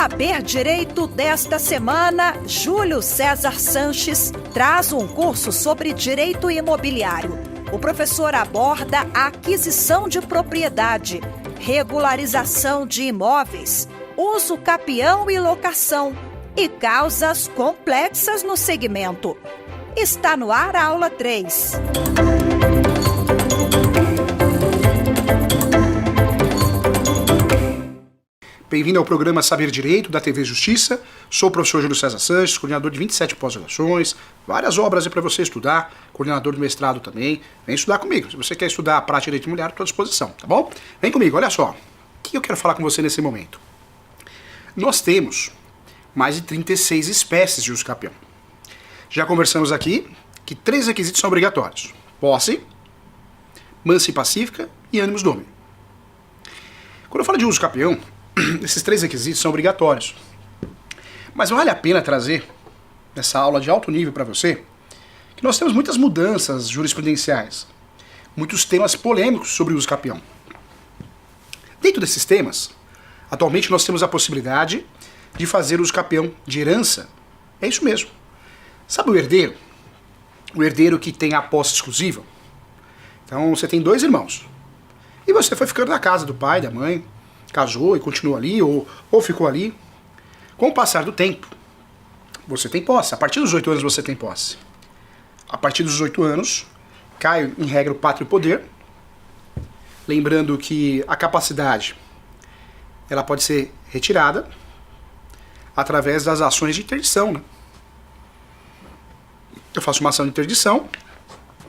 Saber Direito desta semana, Júlio César Sanches traz um curso sobre direito imobiliário. O professor aborda a aquisição de propriedade, regularização de imóveis, uso capião e locação e causas complexas no segmento. Está no ar a aula 3. Bem-vindo ao programa Saber Direito da TV Justiça. Sou o professor Júlio César Sanches, coordenador de 27 pós-graduações, várias obras para você estudar, coordenador do mestrado também. Vem estudar comigo. Se você quer estudar a prática de direito imobiliário, estou à disposição, tá bom? Vem comigo, olha só. O que eu quero falar com você nesse momento? Nós temos mais de 36 espécies de uso capião. Já conversamos aqui que 3 requisitos são obrigatórios: posse, mansa e pacífica e ânimos domini. Quando eu falo de uso capião, esses 3 requisitos são obrigatórios. Mas vale a pena trazer nessa aula de alto nível para você que nós temos muitas mudanças jurisprudenciais, muitos temas polêmicos sobre o uso capião. Dentro desses temas, atualmente nós temos a possibilidade de fazer uso capião de herança. É isso mesmo. Sabe o herdeiro? O herdeiro que tem a posse exclusiva? Então você tem 2 irmãos. E você foi ficando na casa do pai, da mãe, casou e continuou ali, ou ficou ali. Com o passar do tempo, você tem posse. A partir dos 8 anos você tem posse. A partir dos 18 anos, cai em regra o pátrio poder. Lembrando que a capacidade ela pode ser retirada através das ações de interdição, né? Eu faço uma ação de interdição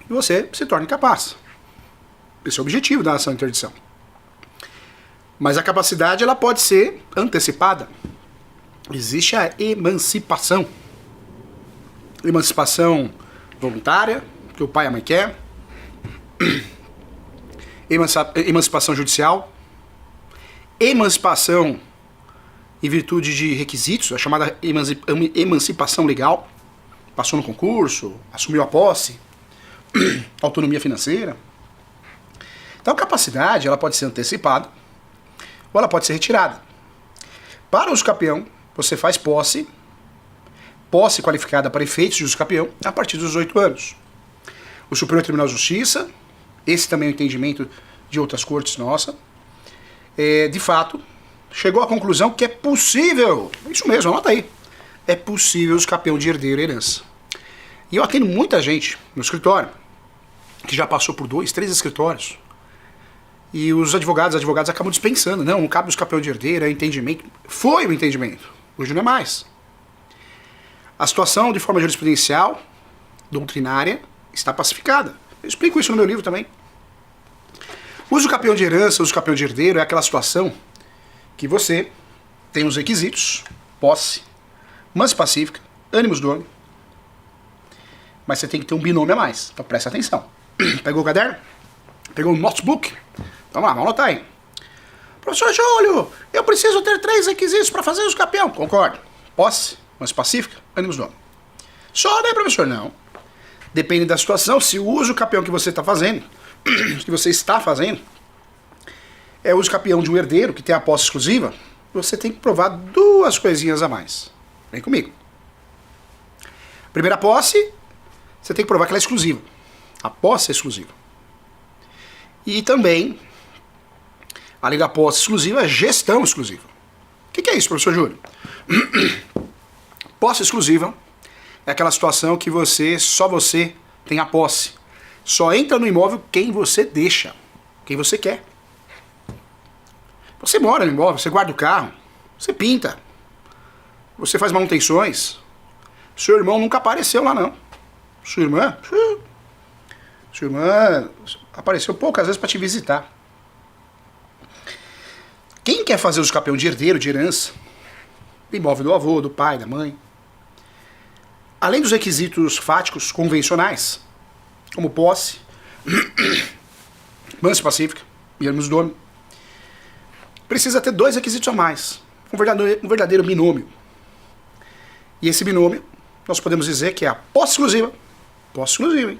e você se torna incapaz. Esse é o objetivo da ação de interdição. Mas a capacidade ela pode ser antecipada. Existe a emancipação. Emancipação voluntária, que o pai e a mãe querem. Emancipação judicial. Emancipação em virtude de requisitos, a chamada emancipação legal. Passou no concurso, assumiu a posse, autonomia financeira. Então a capacidade ela pode ser antecipada ou ela pode ser retirada. Para o uso capião, você faz posse qualificada para efeitos de uso capião a partir dos 18 anos. O Superior Tribunal de Justiça, esse também é o entendimento de outras cortes nossa, de fato, chegou à conclusão que é possível, isso mesmo, anota aí, é possível o uso capião de herdeiro e herança. E eu atendo muita gente no escritório, que já passou por 2, 3 escritórios, e os advogados acabam dispensando. Não cabe o capião de herdeiro, é entendimento. Foi o entendimento, hoje não é mais. A situação de forma jurisprudencial, doutrinária, está pacificada. Eu explico isso no meu livro também. Uso capião de herança, uso capião de herdeiro é aquela situação que você tem os requisitos: posse, mansa pacífica, ânimos domini, mas você tem que ter um binômio a mais. Então presta atenção. Pegou o caderno? Pegou o notebook? Vamos lá, vamos anotar aí. Professor Júlio, eu preciso ter 3 requisitos para fazer uso capião. Concordo. Posse, mansa pacífica, ânimos domini. Só, né, professor? Não. Depende da situação. Se o uso capião que você está fazendo, é o uso capião de um herdeiro que tem a posse exclusiva, você tem que provar 2 coisinhas a mais. Vem comigo. Primeira posse, você tem que provar que ela é exclusiva. A posse é exclusiva. E também, além da posse exclusiva, a gestão exclusiva. O que é isso, professor Júlio? Posse exclusiva é aquela situação que só você tem a posse. Só entra no imóvel quem você deixa, quem você quer. Você mora no imóvel, você guarda o carro, você pinta, você faz manutenções. Seu irmão nunca apareceu lá, não. Sua irmã apareceu poucas vezes para te visitar. Quem quer fazer uso capião de herdeiro, de herança, do imóvel do avô, do pai, da mãe, além dos requisitos fáticos convencionais, como posse, mansa pacífica e ânimos domini, precisa ter 2 requisitos a mais. Um verdadeiro binômio. E esse binômio, nós podemos dizer que é a posse exclusiva, hein?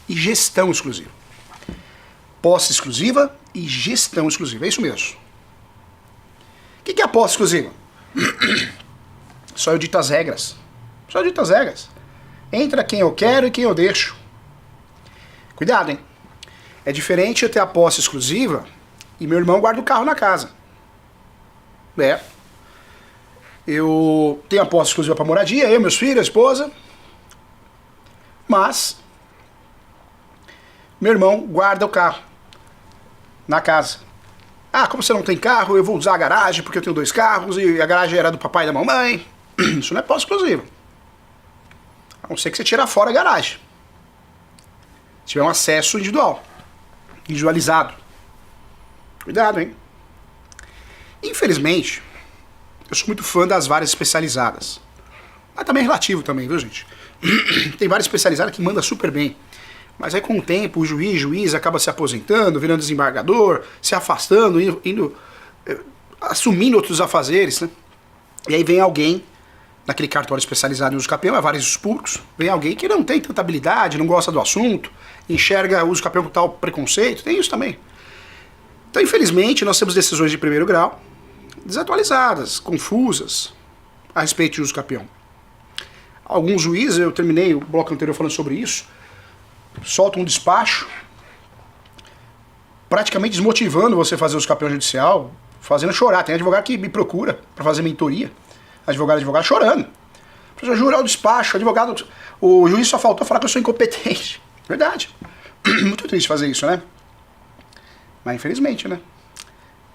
E gestão exclusiva. Posse exclusiva e gestão exclusiva. É isso mesmo. O que é a posse exclusiva? Só eu dito as regras. Só eu dito as regras. Entra quem eu quero e quem eu deixo. Cuidado, hein? É diferente eu ter a posse exclusiva e meu irmão guarda o carro na casa. Eu tenho a posse exclusiva para moradia, eu, meus filhos, a esposa. Mas meu irmão guarda o carro na casa. Ah, como você não tem carro, eu vou usar a garagem porque eu tenho 2 carros e a garagem era do papai e da mamãe. Isso não é posse exclusiva. A não ser que você tire fora a garagem. Se tiver um acesso individual, individualizado. Cuidado, hein? Infelizmente, eu sou muito fã das varas especializadas. Mas também é relativo também, viu, gente? Tem vara especializada que manda super bem. Mas aí com o tempo o juiz acaba se aposentando, virando desembargador, se afastando, assumindo outros afazeres, né? E aí vem alguém, naquele cartório especializado em uso capião, é vários públicos, vem alguém que não tem tanta habilidade, não gosta do assunto, enxerga o uso capião com tal preconceito, tem isso também. Então, infelizmente, nós temos decisões de primeiro grau desatualizadas, confusas, a respeito de uso capião. Alguns juízes, eu terminei o bloco anterior falando sobre isso, soltam um despacho praticamente desmotivando você fazer uso capião judicial, fazendo chorar. Tem advogado que me procura para fazer mentoria, advogado chorando. Professor, jurar o despacho, o juiz só faltou falar que eu sou incompetente. Verdade. Muito triste fazer isso, né? Mas infelizmente, né?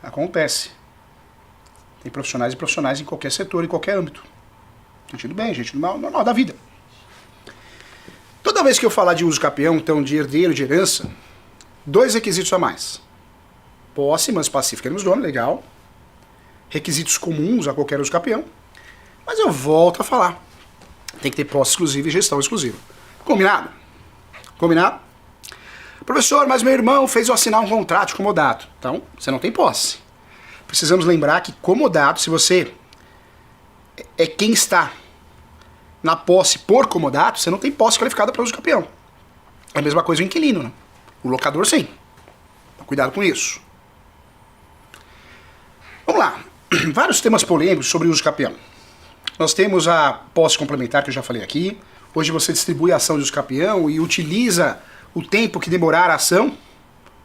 Acontece. Tem profissionais e profissionais em qualquer setor, em qualquer âmbito. Sentido bem, gente, normal da vida. Toda vez que eu falar de uso capião, então de herdeiro, de herança, 2 requisitos a mais. Posse, mas pacífica nos donos, legal. Requisitos comuns a qualquer uso capião. Mas eu volto a falar. Tem que ter posse exclusiva e gestão exclusiva. Combinado? Combinado? Professor, mas meu irmão fez eu assinar um contrato de comodato. Então, você não tem posse. Precisamos lembrar que comodato, se você é quem está na posse por comodato, você não tem posse qualificada para uso capião. É a mesma coisa o inquilino, né? O locador, sim. Então, cuidado com isso. Vamos lá. Vários temas polêmicos sobre uso capião. Nós temos a posse complementar, que eu já falei aqui. Hoje você distribui a ação de uso capião e utiliza o tempo que demorar a ação,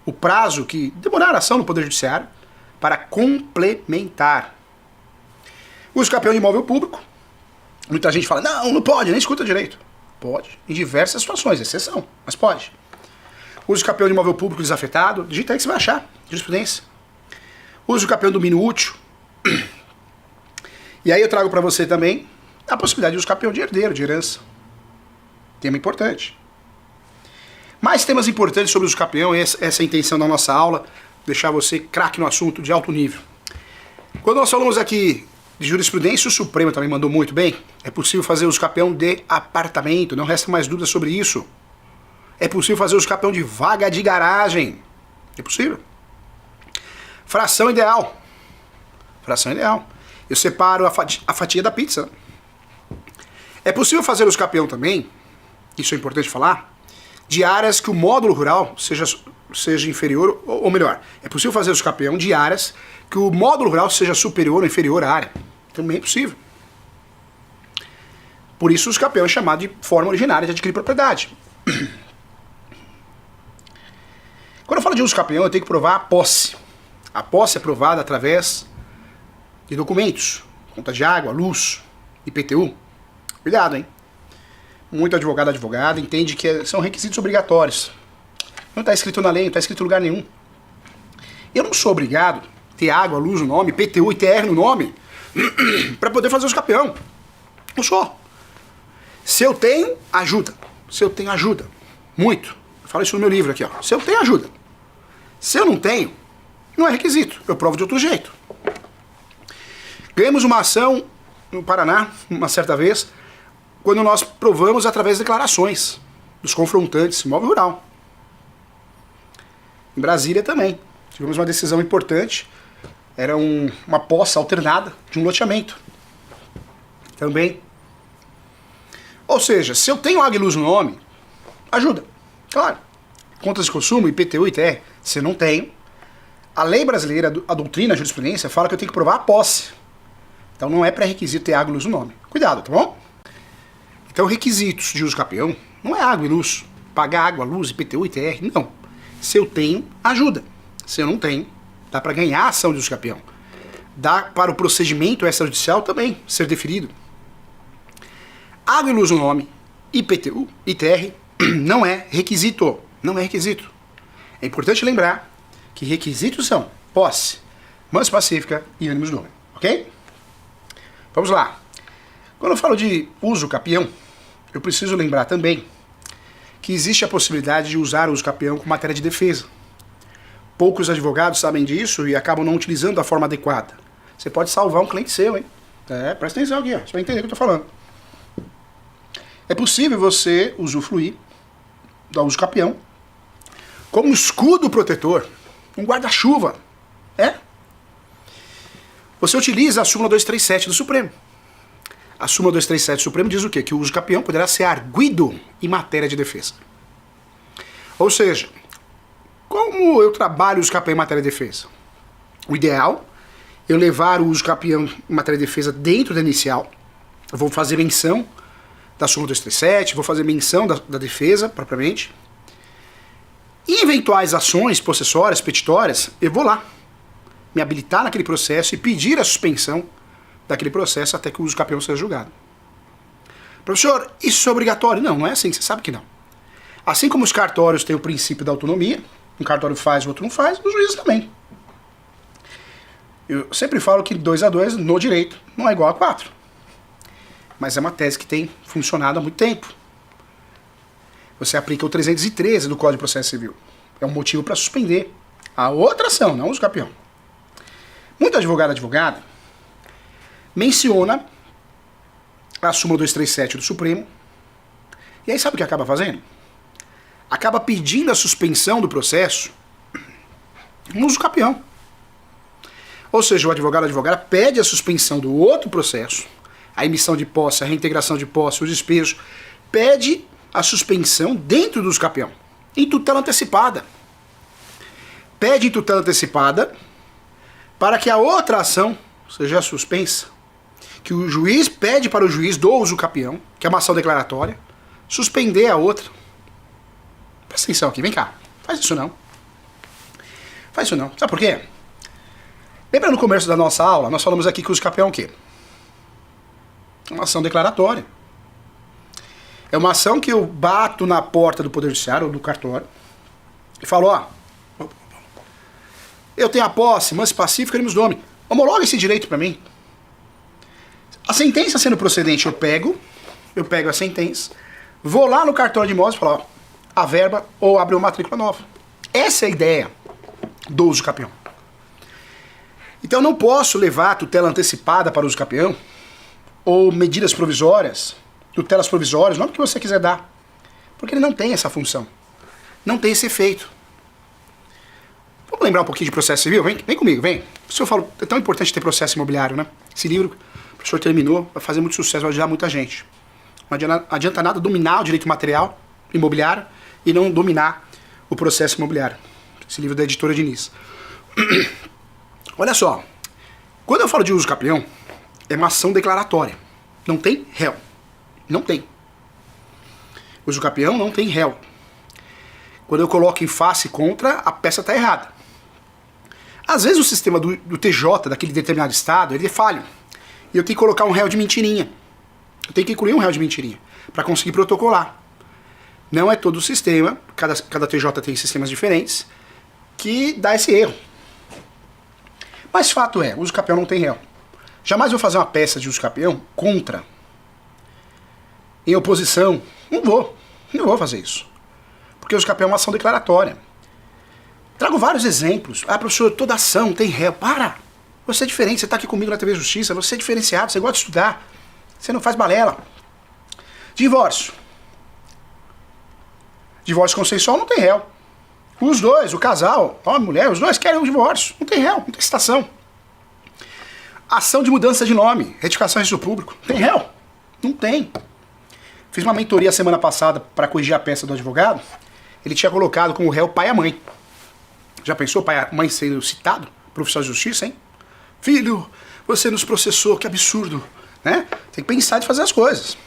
o prazo que demorar a ação no Poder Judiciário, para complementar. Uso capião de imóvel público. Muita gente fala, não pode, nem escuta direito. Pode, em diversas situações, exceção, mas pode. Uso capião de imóvel público desafetado, digita aí que você vai achar, jurisprudência. Uso capião do domínio útil. E aí eu trago para você também a possibilidade de uso capião de herdeiro, de herança. Tema importante. Mais temas importantes sobre o uso capião, essa é a intenção da nossa aula, deixar você craque no assunto de alto nível. Quando nós falamos aqui de jurisprudência, o Supremo também mandou muito bem. É possível fazer uso capião de apartamento, não resta mais dúvida sobre isso. É possível fazer uso capião de vaga de garagem. É possível. Fração ideal. Fração ideal. Eu separo a fatia da pizza. É possível fazer uso capião também, isso é importante falar, de áreas que o módulo rural seja inferior, ou melhor, é possível fazer uso capião de áreas que o módulo rural seja superior ou inferior à área. Também é possível. Por isso o uso capião é chamado de forma originária de adquirir propriedade. Quando eu falo de uso capião, eu tenho que provar a posse. A posse é provada através de documentos, conta de água, luz, IPTU. Cuidado, hein? Muito advogado entende que são requisitos obrigatórios. Não está escrito na lei, não está escrito em lugar nenhum. Eu não sou obrigado a ter água, luz no nome, IPTU e TR no nome para poder fazer uso capião. Não sou. Se eu tenho, ajuda. Se eu tenho, ajuda. Muito. Eu falo isso no meu livro aqui, ó. Se eu tenho, ajuda. Se eu não tenho, não é requisito. Eu provo de outro jeito. Ganhamos uma ação no Paraná, uma certa vez, quando nós provamos através de declarações dos confrontantes, imóvel rural. Em Brasília também. Tivemos uma decisão importante. Era uma posse alternada de um loteamento. Também. Ou seja, se eu tenho água e luz no nome, ajuda. Claro. Contas de consumo, IPTU e TR. Se eu não tenho, a lei brasileira, a doutrina, a jurisprudência, fala que eu tenho que provar a posse. Então não é pré-requisito ter água e luz no nome. Cuidado, tá bom? Então requisitos de uso capião não é água e luz. Pagar água, luz, IPTU, ITR, não. Se eu tenho, ajuda. Se eu não tenho, dá para ganhar a ação de uso capião. Dá para o procedimento extrajudicial também ser deferido. Água e luz no nome, IPTU, ITR, não é requisito. Não é requisito. É importante lembrar que requisitos são posse, manso pacífica e ânimos do homem. Ok? Vamos lá. Quando eu falo de uso capião, eu preciso lembrar também que existe a possibilidade de usar o uso capião com matéria de defesa. Poucos advogados sabem disso e acabam não utilizando da forma adequada. Você pode salvar um cliente seu, hein? Presta atenção aqui, ó. Você vai entender o que eu estou falando. É possível você usufruir do uso capião como um escudo protetor, um guarda-chuva. Você utiliza a súmula 237 do Supremo. A súmula 237 do Supremo diz o quê? Que o uso capião poderá ser arguido em matéria de defesa. Ou seja, como eu trabalho o uso capião em matéria de defesa? O ideal é eu levar o uso capião em matéria de defesa dentro da inicial. Eu vou fazer menção da súmula 237, vou fazer menção da defesa, propriamente. E eventuais ações possessórias, petitórias, eu vou lá me habilitar naquele processo e pedir a suspensão daquele processo até que o uso capião seja julgado. Professor, isso é obrigatório? Não, não é assim, você sabe que não. Assim como os cartórios têm o princípio da autonomia, um cartório faz, o outro não faz, os juízes também. Eu sempre falo que 2 a 2 no direito não é igual a 4. Mas é uma tese que tem funcionado há muito tempo. Você aplica o 313 do Código de Processo Civil. É um motivo para suspender a outra ação, não o uso capião. Muito advogada menciona a súmula 237 do Supremo. E aí sabe o que acaba fazendo? Acaba pedindo a suspensão do processo no uso capião. Ou seja, o advogado ou a advogada pede a suspensão do outro processo, a emissão de posse, a reintegração de posse, o despejo, pede a suspensão dentro do uso capião, em tutela antecipada. Pede em tutela antecipada para que a outra ação seja suspensa. Que o juiz pede para o juiz do uso capião, que é uma ação declaratória, suspender a outra. Presta atenção aqui, vem cá. Faz isso não. Faz isso não. Sabe por quê? Lembra no começo da nossa aula, nós falamos aqui que o uso capião é o quê? É uma ação declaratória. É uma ação que eu bato na porta do Poder Judiciário ou do cartório e falo, ó, eu tenho a posse, manso pacífica, ânimos do homem. Homologa esse direito para mim. A sentença sendo procedente, eu pego a sentença, vou lá no cartório de imóveis e falo, ó, a verba ou abre uma matrícula nova. Essa é a ideia do uso capião. Então eu não posso levar tutela antecipada para o uso capião ou medidas provisórias, tutelas provisórias, não o que você quiser dar, porque ele não tem essa função, não tem esse efeito. Vamos lembrar um pouquinho de processo civil? Vem comigo, vem. O senhor fala, é tão importante ter processo imobiliário, né? Esse livro, o professor terminou, vai fazer muito sucesso, vai ajudar muita gente. Não adianta nada dominar o direito material imobiliário e não dominar o processo imobiliário. Esse livro é da editora Diniz. Olha só, quando eu falo de uso capião, é uma ação declaratória. Não tem réu. Não tem. Uso capião não tem réu. Quando eu coloco em face contra, a peça está errada. Às vezes o sistema do TJ, daquele determinado estado, ele é falho. E eu tenho que colocar um réu de mentirinha. Eu tenho que incluir um réu de mentirinha para conseguir protocolar. Não é todo o sistema, cada TJ tem sistemas diferentes, que dá esse erro. Mas fato é, o uso capião não tem réu. Jamais vou fazer uma peça de uso capião contra, em oposição. Não vou fazer isso. Porque o uso capião é uma ação declaratória. Trago vários exemplos. Ah, professor, toda ação tem réu. Para! Você é diferente, você está aqui comigo na TV Justiça, você é diferenciado, você gosta de estudar, você não faz balela. Divórcio. Divórcio consensual não tem réu. Os dois, o casal, homem e mulher, os dois querem um divórcio. Não tem réu, não tem citação. Ação de mudança de nome, retificação de registro público. Tem réu? Não tem. Fiz uma mentoria semana passada para corrigir a peça do advogado. Ele tinha colocado como réu pai e a mãe. Já pensou pai e a mãe sendo citado? Professor de justiça, hein? Filho, você nos processou, que absurdo, né? Tem que pensar de fazer as coisas.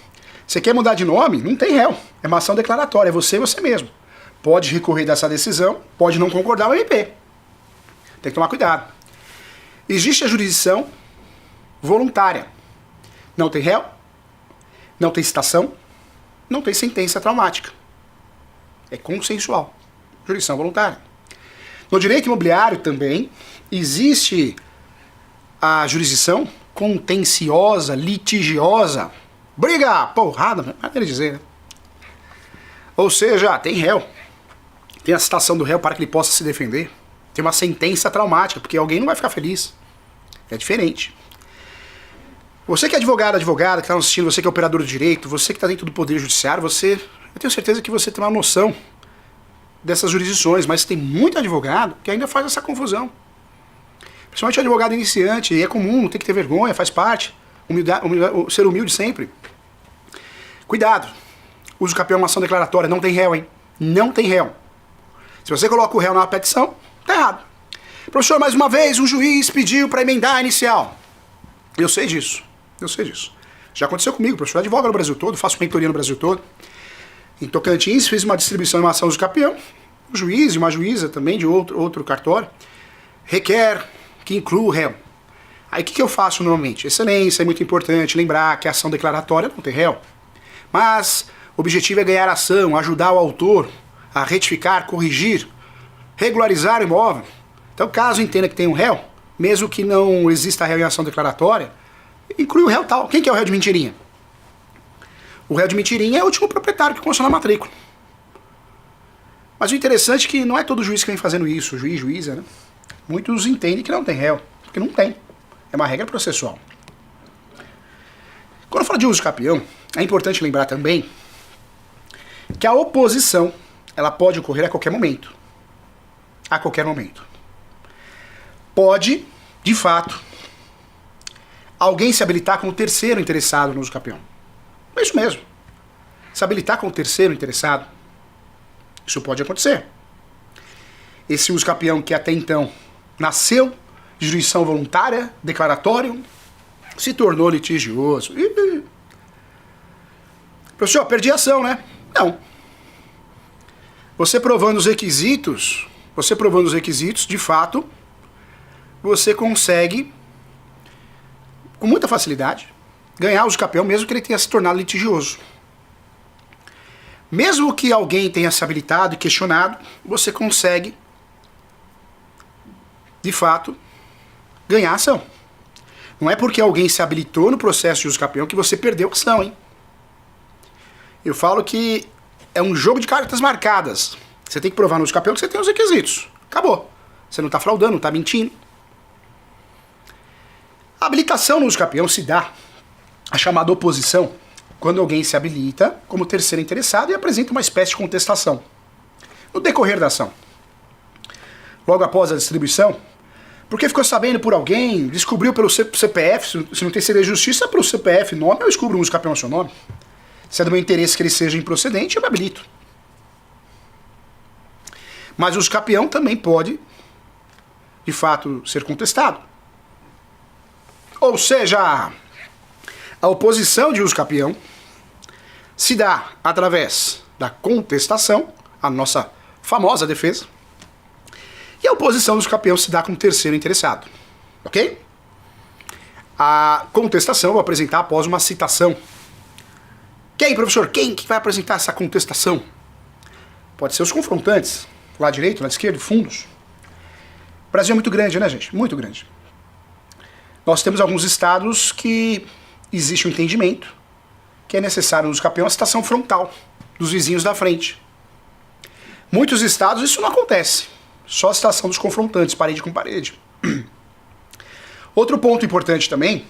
Você quer mudar de nome? Não tem réu. É uma ação declaratória, é você e você mesmo. Pode recorrer dessa decisão, pode não concordar com o MP. Tem que tomar cuidado. Existe a jurisdição voluntária. Não tem réu, não tem citação, não tem sentença traumática. É consensual. Jurisdição voluntária. No direito imobiliário também existe a jurisdição contenciosa, litigiosa. Briga, porrada, maneira de dizer, né? Ou seja, tem réu. Tem a citação do réu para que ele possa se defender. Tem uma sentença traumática, porque alguém não vai ficar feliz. É diferente. Você que é advogado, advogada, que está nos assistindo, você que é operador de direito, você que está dentro do Poder Judiciário, eu tenho certeza que você tem uma noção dessas jurisdições, mas tem muito advogado que ainda faz essa confusão. Principalmente advogado iniciante, e é comum, não tem que ter vergonha, faz parte. Ser humilde sempre. Cuidado. Uso capião é uma ação declaratória, não tem réu, hein? Não tem réu. Se você coloca o réu na petição, tá errado. Professor, mais uma vez, um juiz pediu para emendar a inicial. Eu sei disso. Já aconteceu comigo, professor. Eu advogo no Brasil todo, faço mentoria no Brasil todo. Em Tocantins, fiz uma distribuição de uma ação de capião. Um juiz e uma juíza também de outro cartório requer que inclua o réu. Aí o que eu faço normalmente? Excelência, é muito importante lembrar que a ação declaratória não tem réu. Mas o objetivo é ganhar a ação, ajudar o autor a retificar, corrigir, regularizar o imóvel. Então, caso entenda que tem um réu, mesmo que não exista réu em ação declaratória, inclui o réu tal. Quem que é o réu de mentirinha? O réu de mentirinha é o último proprietário que constou na matrícula. Mas o interessante é que não é todo juiz que vem fazendo isso, juiz, juíza, né? Muitos entendem que não tem réu, porque não tem. É uma regra processual. Quando eu falo de uso de capião, é importante lembrar também que a oposição ela pode ocorrer a qualquer momento. A qualquer momento. Pode, de fato, alguém se habilitar como terceiro interessado no uso capião. É isso mesmo. Se habilitar como terceiro interessado, isso pode acontecer. Esse uso capião que até então nasceu de jurisdição voluntária, declaratório, se tornou litigioso. Professor, perdi a ação, né? Não. Você provando os requisitos, de fato, você consegue, com muita facilidade, ganhar o uso capião, mesmo que ele tenha se tornado litigioso. Mesmo que alguém tenha se habilitado e questionado, você consegue, de fato, ganhar a ação. Não é porque alguém se habilitou no processo de uso capião que você perdeu a ação, hein? Eu falo que é um jogo de cartas marcadas. Você tem que provar no uso capião que você tem os requisitos. Acabou. Você não está fraudando, não está mentindo. A habilitação no uso capião se dá a chamada oposição quando alguém se habilita como terceiro interessado e apresenta uma espécie de contestação. No decorrer da ação, logo após a distribuição, porque ficou sabendo por alguém, descobriu pelo CPF, se não tem CD de justiça, pelo CPF, nome, eu descubro um uso capião ao seu nome. Se é do meu interesse que ele seja improcedente, eu me habilito. Mas o uso capião também pode, de fato, ser contestado. Ou seja, a oposição de uso capião se dá através da contestação, a nossa famosa defesa, e a oposição do uso capião se dá como terceiro interessado. Ok? A contestação eu vou apresentar após uma citação. Quem, professor? Quem que vai apresentar essa contestação? Pode ser os confrontantes, lado direito, lado esquerdo, fundos. O Brasil é muito grande, né, gente? Muito grande. Nós temos alguns estados que existe um entendimento que é necessário no uso capião a citação frontal dos vizinhos da frente. Muitos estados isso não acontece. Só a citação dos confrontantes, parede com parede. Outro ponto importante também,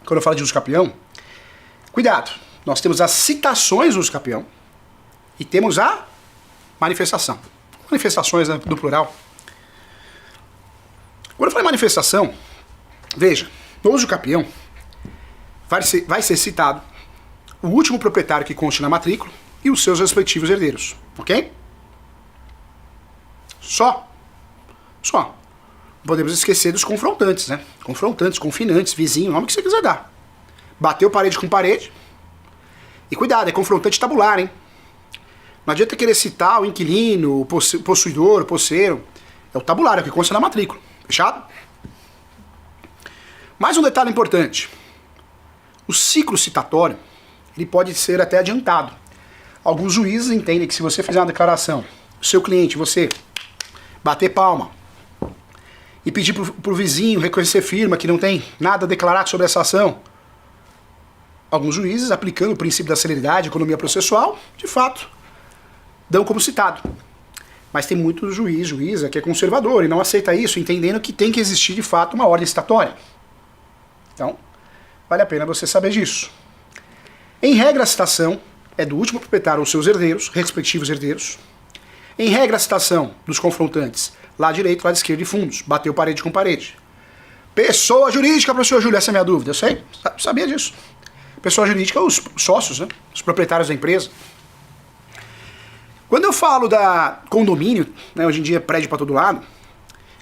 quando eu falo de uso capião, cuidado. Nós temos as citações do uso capião e temos a manifestação. Manifestações, né, do plural. Quando eu falo em manifestação, veja, no uso capião vai ser citado o último proprietário que conste na matrícula e os seus respectivos herdeiros, ok? Só. podemos esquecer dos confrontantes, né? Confrontantes, confinantes, vizinho, nome que você quiser dar. Bateu parede com parede. E cuidado, é confrontante tabular, hein? Não adianta querer citar o inquilino, o possuidor, o posseiro. É o tabular, é o que consta na matrícula. Fechado? Mais um detalhe importante. O ciclo citatório, ele pode ser até adiantado. Alguns juízes entendem que se você fizer uma declaração, o seu cliente, você bater palma e pedir pro vizinho reconhecer firma que não tem nada a declarar sobre essa ação, alguns juízes, aplicando o princípio da celeridade, economia processual, de fato, dão como citado. Mas tem muito juíza que é conservador e não aceita isso, entendendo que tem que existir de fato uma ordem citatória. Então, vale a pena você saber disso. Em regra, a citação é do último proprietário ou seus herdeiros, respectivos herdeiros. Em regra, a citação dos confrontantes, lado direito, lado esquerdo de fundos, bateu parede com parede. Pessoa jurídica, professor Júlio, essa é a minha dúvida, eu sei, sabia disso. Pessoa jurídica, os sócios, né? Os proprietários da empresa. Quando eu falo da condomínio, né, hoje em dia é prédio para todo lado,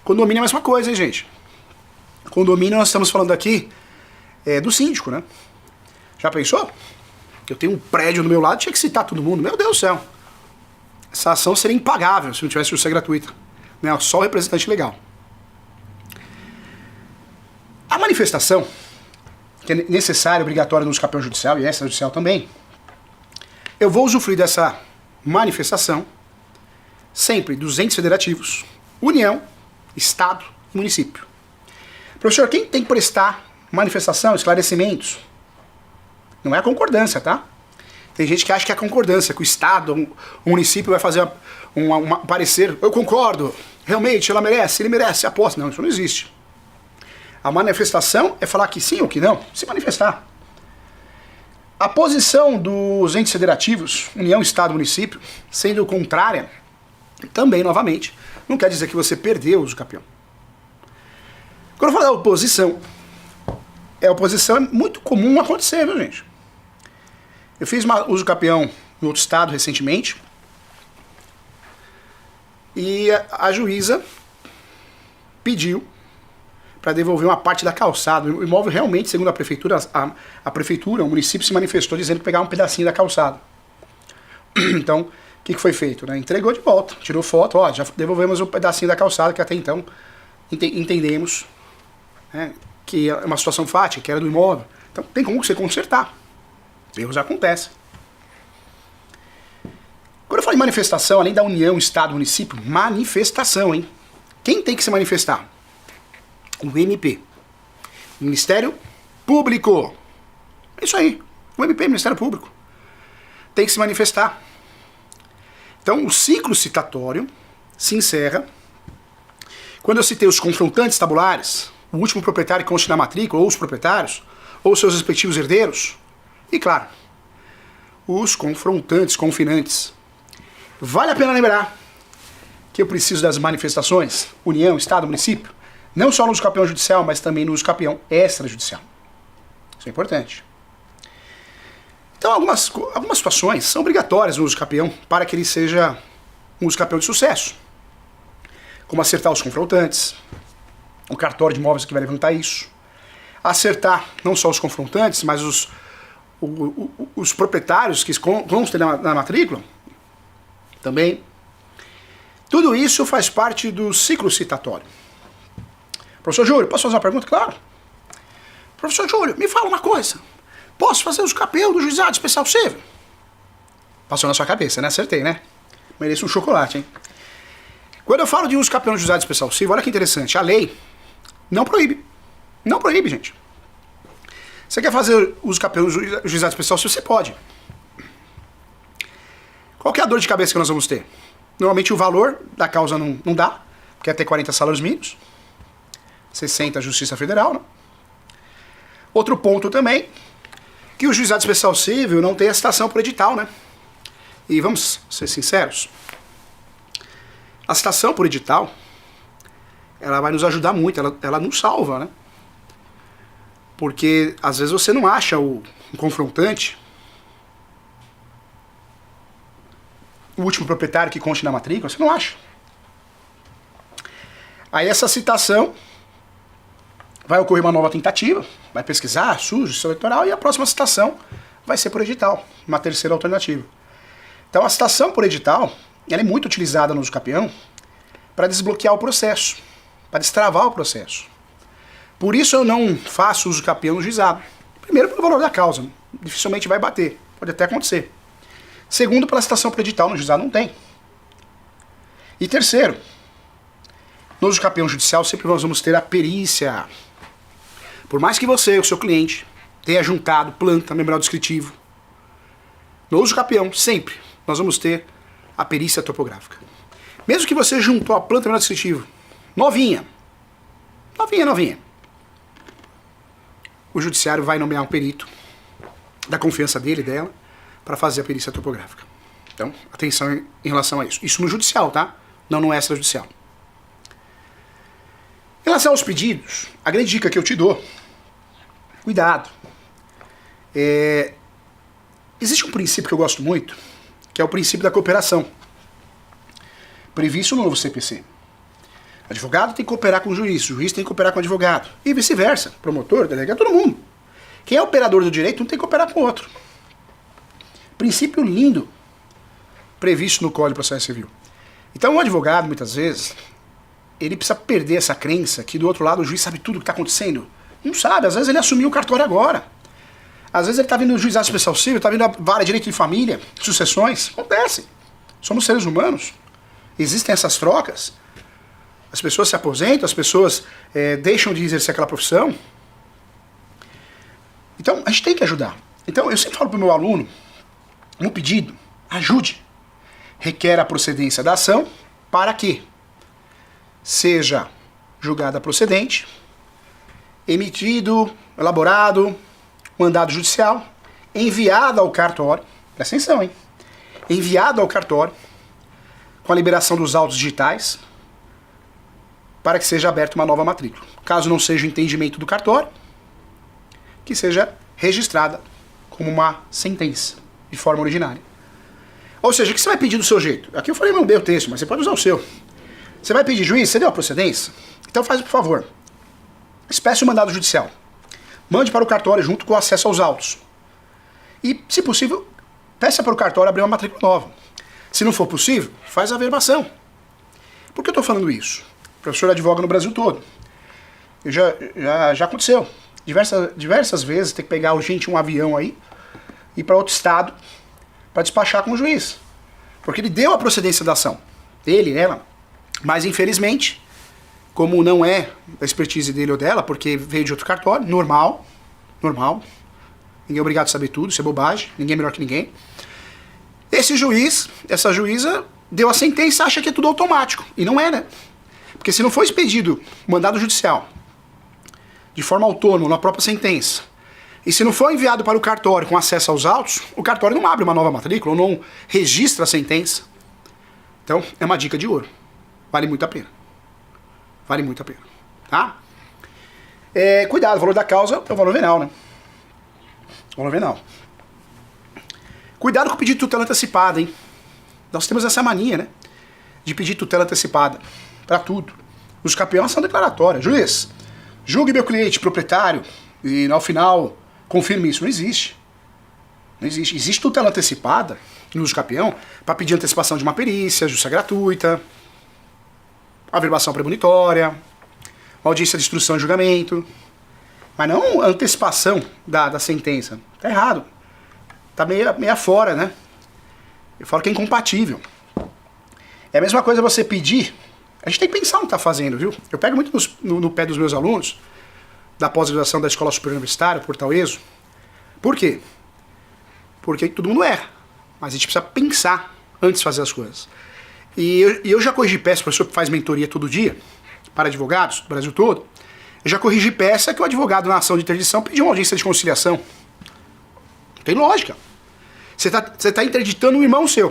condomínio é a mesma coisa, hein, gente? Condomínio nós estamos falando aqui do síndico, né? Já pensou? Eu tenho um prédio do meu lado, tinha que citar todo mundo. Meu Deus do céu. Essa ação seria impagável se não tivesse justiça gratuita. Né? Só o representante legal. A manifestação, que é necessária, obrigatória no escapeão judicial e extrajudicial também, eu vou usufruir dessa manifestação sempre dos entes federativos, União, Estado e município. Professor, quem tem que prestar manifestação, esclarecimentos? Não é a concordância, tá? Tem gente que acha que é a concordância, que o Estado, o município vai fazer um parecer, eu concordo, realmente ela merece, ele merece, aposta. Não, isso não existe. A manifestação é falar que sim ou que não, se manifestar. A posição dos entes federativos, União, Estado e Município, sendo contrária, também, novamente, não quer dizer que você perdeu o uso capião. Quando eu falo da oposição, a oposição é muito comum acontecer, viu, gente? Eu fiz uso capião no outro estado recentemente e a juíza pediu para devolver uma parte da calçada. O imóvel realmente, segundo a prefeitura, o município se manifestou dizendo que pegava um pedacinho da calçada. Então, o que foi feito? Né? Entregou de volta, tirou foto, ó, já devolvemos um pedacinho da calçada que até então entendemos, né, que é uma situação fática, que era do imóvel. Então tem como você consertar. Erros acontecem. Quando eu falo em manifestação, além da União, Estado, Município, manifestação, hein? Quem tem que se manifestar? O MP. Ministério Público. É isso aí. O MP, Ministério Público. Tem que se manifestar. Então, o ciclo citatório se encerra quando eu citei os confrontantes tabulares, o último proprietário que conste na matrícula, ou os proprietários, ou seus respectivos herdeiros, e claro, os confrontantes, confinantes. Vale a pena lembrar que eu preciso das manifestações, União, Estado, Município, não só no uso capião judicial, mas também no uso capião extrajudicial. Isso é importante. Então, algumas situações são obrigatórias no uso capião para que ele seja um uso capião de sucesso. Como acertar os confrontantes, o cartório de imóveis que vai levantar isso. Acertar não só os confrontantes, mas os proprietários que constem na matrícula também. Tudo isso faz parte do ciclo citatório. Professor Júlio, posso fazer uma pergunta? Claro. Professor Júlio, me fala uma coisa. Posso fazer uso capião do juizado especial civil? Passou na sua cabeça, né? Acertei, né? Mereço um chocolate, hein? Quando eu falo de uso capião do juizado especial civil, olha que interessante. A lei não proíbe. Não proíbe, gente. Você quer fazer uso capião do juizado especial civil? Você pode. Qual que é a dor de cabeça que nós vamos ter? Normalmente o valor da causa não dá, porque é até 40 salários mínimos. 60 a Justiça Federal, né? Outro ponto também, que o juizado especial civil não tem a citação por edital, né? E vamos ser sinceros, a citação por edital, ela vai nos ajudar muito, ela nos salva, né? Porque às vezes você não acha um confrontante, o último proprietário que conste na matrícula, você não acha. Aí essa citação vai ocorrer uma nova tentativa, vai pesquisar, sujo, eleitoral, e a próxima citação vai ser por edital, uma terceira alternativa. Então a citação por edital, ela é muito utilizada no uso capião para desbloquear o processo, para destravar o processo. Por isso eu não faço uso capião no juizado. Primeiro, pelo valor da causa, dificilmente vai bater, pode até acontecer. Segundo, pela citação por edital, no juizado não tem. E terceiro, no uso capião judicial sempre nós vamos ter a perícia. Por mais que você, o seu cliente, tenha juntado planta, memorial descritivo, no uso capião, sempre, nós vamos ter a perícia topográfica. Mesmo que você juntou a planta, memorial descritivo, novinha, o judiciário vai nomear um perito, da confiança dele e dela, para fazer a perícia topográfica. Então, atenção em relação a isso. Isso no judicial, tá? Não no extrajudicial. Em relação aos pedidos, a grande dica que eu te dou, cuidado. Existe um princípio que eu gosto muito, que é o princípio da cooperação, previsto no novo CPC. Advogado tem que cooperar com o juiz tem que cooperar com o advogado, e vice-versa, promotor, delegado, todo mundo. Quem é operador do direito não tem que cooperar com o outro. Princípio lindo, previsto no Código de Processo Civil. Então o advogado, muitas vezes, ele precisa perder essa crença que do outro lado o juiz sabe tudo o que está acontecendo. Não sabe, às vezes ele assumiu o cartório agora. Às vezes ele está vindo no juizado especial civil, está vindo a vara de direito de família, sucessões. Acontece. Somos seres humanos. Existem essas trocas. As pessoas se aposentam, as pessoas deixam de exercer aquela profissão. Então, a gente tem que ajudar. Então, eu sempre falo para o meu aluno, no pedido, ajude. Requer a procedência da ação para que seja julgada procedente, emitido, elaborado, mandado judicial, enviado ao cartório, presta atenção, hein? Enviado ao cartório, com a liberação dos autos digitais, para que seja aberta uma nova matrícula. Caso não seja o entendimento do cartório, que seja registrada como uma sentença, de forma originária. Ou seja, o que você vai pedir do seu jeito? Aqui eu falei não dei o texto, mas você pode usar o seu. Você vai pedir, juiz, você deu a procedência? Então faz, por favor. Espécie o mandado judicial. Mande para o cartório junto com o acesso aos autos. E, se possível, peça para o cartório abrir uma matrícula nova. Se não for possível, faz a averbação. Por que eu estou falando isso? O professor advoga no Brasil todo. Já aconteceu. Diversas vezes tem que pegar urgente um avião aí, ir para outro estado, para despachar com o juiz. Porque ele deu a procedência da ação. Ele, ela. Mas, infelizmente, como não é da expertise dele ou dela, porque veio de outro cartório, normal. Ninguém é obrigado a saber tudo, isso é bobagem, ninguém é melhor que ninguém. Esse juiz, essa juíza, deu a sentença e acha que é tudo automático. E não é, né? Porque se não for expedido mandado judicial, de forma autônoma, na própria sentença, e se não for enviado para o cartório com acesso aos autos, o cartório não abre uma nova matrícula, ou não registra a sentença. Então, é uma dica de ouro. Vale muito a pena. Vale muito a pena. Tá? Cuidado, o valor da causa é o valor venal, né? O valor venal. Cuidado com o pedido de tutela antecipada, hein? Nós temos essa mania, né? De pedir tutela antecipada. Pra tudo. Os campeões são declaratórias. Juiz, julgue meu cliente proprietário e ao final confirme isso. Não existe. Não existe. Existe tutela antecipada no uso campeão para pedir antecipação de uma perícia, justiça gratuita, averbação premonitória, audiência de instrução e julgamento. Mas não antecipação da sentença. Tá errado. Tá meio fora, né? Eu falo que é incompatível. É a mesma coisa você pedir. A gente tem que pensar no que tá fazendo, viu? Eu pego muito no pé dos meus alunos da pós-graduação da Escola Superior Universitária, Portal ESO. Por quê? Porque todo mundo erra. Mas a gente precisa pensar antes de fazer as coisas. E eu já corrigi peça, o professor que faz mentoria todo dia, para advogados do Brasil todo, eu já corrigi peça que o advogado na ação de interdição pediu uma audiência de conciliação. Não tem lógica. Você tá interditando um irmão seu,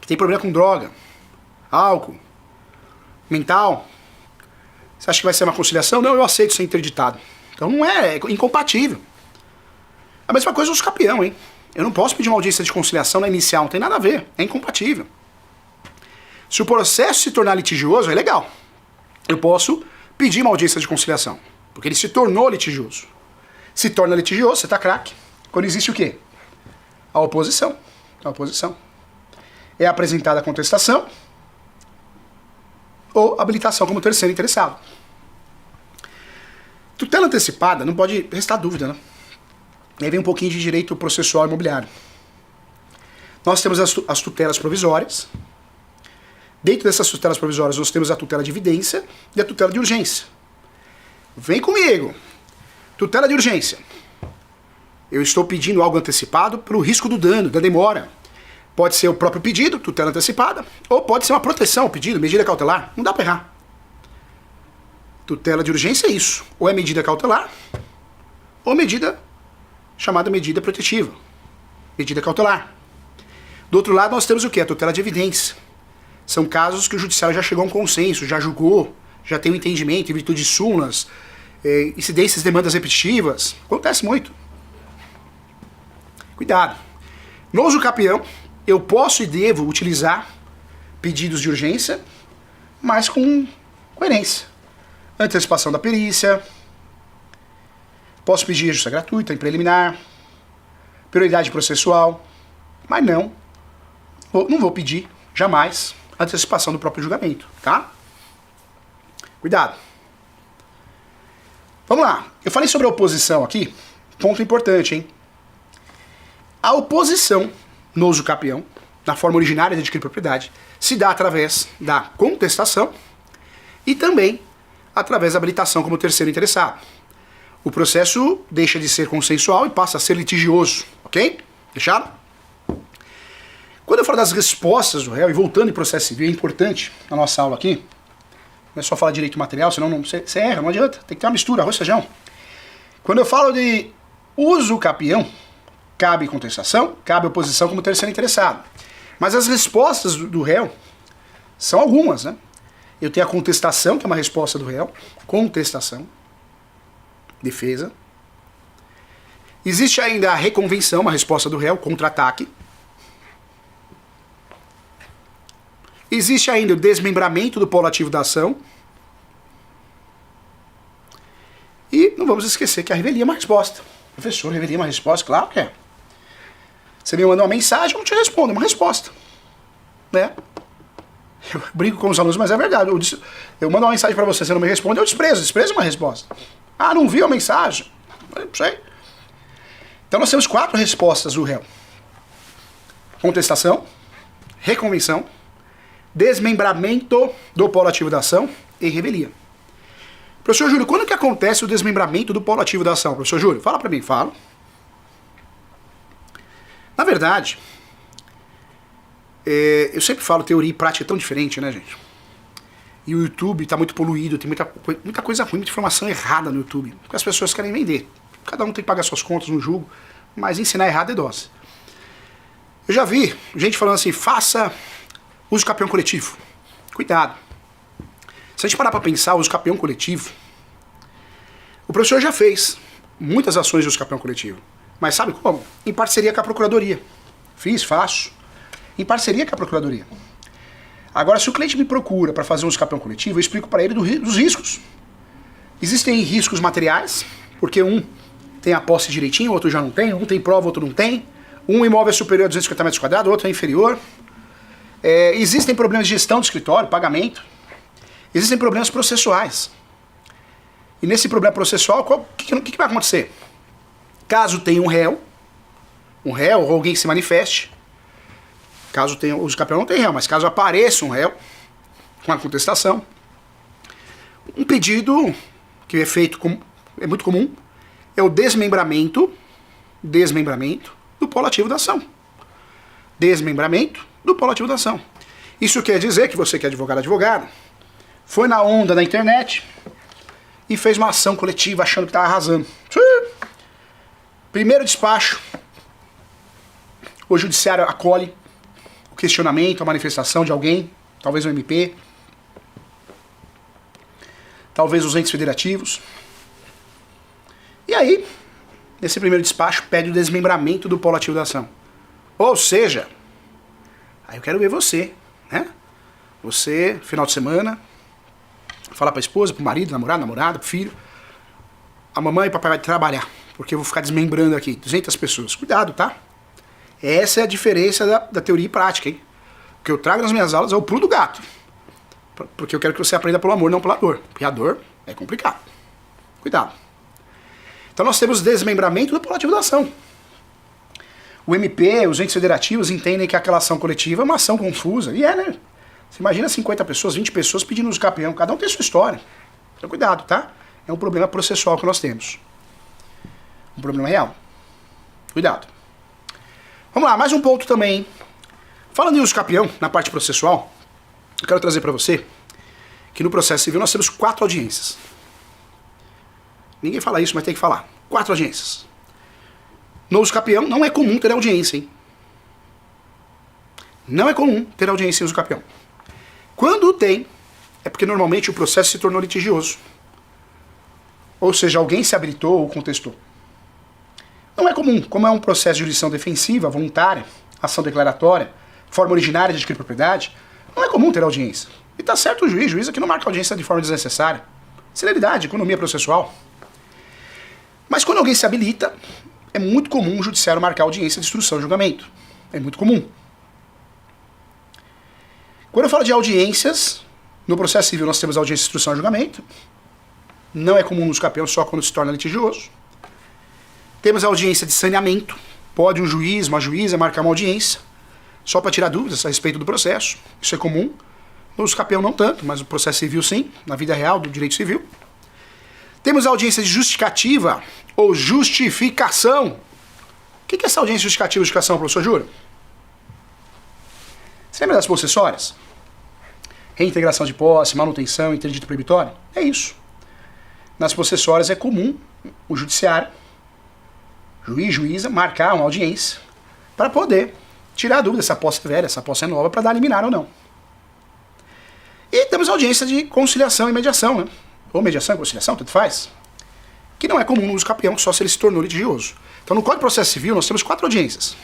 que tem problema com droga, álcool, mental. Você acha que vai ser uma conciliação? Não, eu aceito ser interditado. Então não é incompatível. A mesma coisa os campeão, hein? Eu não posso pedir uma audiência de conciliação na inicial, não tem nada a ver, é incompatível. Se o processo se tornar litigioso, é legal. Eu posso pedir uma audiência de conciliação, porque ele se tornou litigioso. Se torna litigioso, você tá craque. Quando existe o quê? A oposição. A oposição. É apresentada a contestação ou habilitação como terceiro interessado. Tutela antecipada, não pode restar dúvida, né? Aí vem um pouquinho de direito processual imobiliário. Nós temos as tutelas provisórias. Dentro dessas tutelas provisórias, nós temos a tutela de evidência e a tutela de urgência. Vem comigo. Tutela de urgência. Eu estou pedindo algo antecipado pelo risco do dano, da demora. Pode ser o próprio pedido, tutela antecipada, ou pode ser uma proteção, pedido, medida cautelar. Não dá para errar. Tutela de urgência é isso. Ou é medida cautelar, ou medida chamada medida protetiva. Medida cautelar. Do outro lado, nós temos o quê? A tutela de evidência. São casos que o judiciário já chegou a um consenso, já julgou, já tem um entendimento em virtude de súmulas, incidências de demandas repetitivas. Acontece muito. Cuidado. No uso capião, eu posso e devo utilizar pedidos de urgência, mas com coerência. Antecipação da perícia, posso pedir justiça gratuita em preliminar, prioridade processual, mas não vou pedir, jamais, antecipação do próprio julgamento, tá? Cuidado. Vamos lá. Eu falei sobre a oposição aqui, ponto importante, hein? A oposição no uso capião, na forma originária de adquirir propriedade, se dá através da contestação e também através da habilitação como terceiro interessado. O processo deixa de ser consensual e passa a ser litigioso, ok? Fechado? Quando eu falo das respostas do réu, e voltando em processo civil, é importante na nossa aula aqui, não é só falar direito material, senão você erra, não adianta, tem que ter uma mistura, arroz e feijão. Quando eu falo de uso capião, cabe contestação, cabe oposição como terceiro interessado. Mas as respostas do réu são algumas, né? Eu tenho a contestação, que é uma resposta do réu, contestação, defesa. Existe ainda a reconvenção, uma resposta do réu, contra-ataque. Existe ainda o desmembramento do polo ativo da ação. E não vamos esquecer que a revelia é uma resposta. Professor, revelia é uma resposta? Claro que é. Você me mandou uma mensagem, eu não te respondo, é uma resposta. Né? Eu brinco com os alunos, mas é verdade. Eu mando uma mensagem para você, você não me responde, eu desprezo. Desprezo é uma resposta. Ah, não viu a mensagem? Não sei. Então nós temos 4 respostas do réu. Contestação, reconvenção, desmembramento do polo ativo da ação e revelia. Professor Júlio, quando que acontece o desmembramento do polo ativo da ação? Professor Júlio, fala para mim, fala. Na verdade, eu sempre falo, teoria e prática é tão diferente, né, gente? E o YouTube tá muito poluído, tem muita coisa ruim, muita informação errada no YouTube, porque as pessoas querem vender. Cada um tem que pagar suas contas no julgo, mas ensinar errado é dose. Eu já vi gente falando assim, faça uso capião coletivo. Cuidado. Se a gente parar para pensar, o uso capião coletivo, o professor já fez muitas ações de uso capião coletivo. Mas sabe como? Em parceria com a Procuradoria. Faço. Em parceria com a Procuradoria. Agora, se o cliente me procura para fazer um uso capião coletivo, eu explico para ele dos riscos. Existem riscos materiais, porque um tem a posse direitinho, o outro já não tem. Um tem prova, o outro não tem. Um imóvel é superior a 250 metros quadrados, o outro é inferior. Existem problemas de gestão do escritório, pagamento. Existem problemas processuais. E nesse problema processual, o que vai acontecer? Caso tenha um réu ou alguém que se manifeste, caso tenha, o uso capião não tem réu, mas caso apareça um réu com a contestação, um pedido que é feito, é muito comum, é o desmembramento do polo ativo da ação. Desmembramento do polo ativo da ação. Isso quer dizer que você que é advogado, foi na onda da internet e fez uma ação coletiva achando que estava arrasando. Primeiro despacho, o judiciário acolhe o questionamento, a manifestação de alguém, talvez um MP, talvez os entes federativos. E aí, nesse primeiro despacho, pede o desmembramento do polo ativo da ação. Ou seja, aí eu quero ver você, né? Você, final de semana, falar pra esposa, pro marido, namorado, namorada, pro filho, a mamãe e o papai vai trabalhar, porque eu vou ficar desmembrando aqui 200 pessoas. Cuidado, tá? Essa é a diferença da teoria e prática, hein? O que eu trago nas minhas aulas é o pulo do gato. Porque eu quero que você aprenda pelo amor, não pela dor. Porque a dor é complicado. Cuidado. Então nós temos desmembramento do polo ativo da ação. O MP, os entes federativos entendem que aquela ação coletiva é uma ação confusa. E é, né? Você imagina 50 pessoas, 20 pessoas pedindo uso campeão. Cada um tem sua história. Então cuidado, tá? É um problema processual que nós temos. Um problema real. Cuidado. Vamos lá, mais um ponto também, hein? Falando em uso campeão, na parte processual, eu quero trazer para você que no processo civil nós temos 4 audiências. Ninguém fala isso, mas tem que falar. 4 audiências. No uso campeão não é comum ter audiência, hein? Não é comum ter audiência em uso campeão. Quando tem, é porque normalmente o processo se tornou litigioso. Ou seja, alguém se habilitou ou contestou. Não é comum, como é um processo de jurisdição defensiva, voluntária, ação declaratória, forma originária de adquirir propriedade, não é comum ter audiência. E está certo o juiz aqui não marca audiência de forma desnecessária. Celeridade, economia processual. Mas quando alguém se habilita, é muito comum o judiciário marcar audiência de instrução e julgamento. É muito comum. Quando eu falo de audiências, no processo civil nós temos audiência de instrução e julgamento. Não é comum nos campeões, só quando se torna litigioso. Temos a audiência de saneamento. Pode um juiz, uma juíza marcar uma audiência só para tirar dúvidas a respeito do processo. Isso é comum. No campeão não tanto, mas no processo civil sim, na vida real do direito civil. Temos a audiência de justificativa ou justificação. O que é essa audiência de justificativa e justificação, professor Júlio? Você lembra das possessórias? Reintegração de posse, manutenção, interdito proibitório? É isso. Nas possessórias é comum o judiciário, juiz, juíza, marcar uma audiência para poder tirar a dúvida se a posse é velha, se a posse é nova, para dar liminar ou não. E temos a audiência de conciliação e mediação, né? Ou mediação e conciliação, tanto faz. Que não é comum no uso campeão, só se ele se tornou litigioso. Então no Código de Processo Civil nós temos 4 audiências.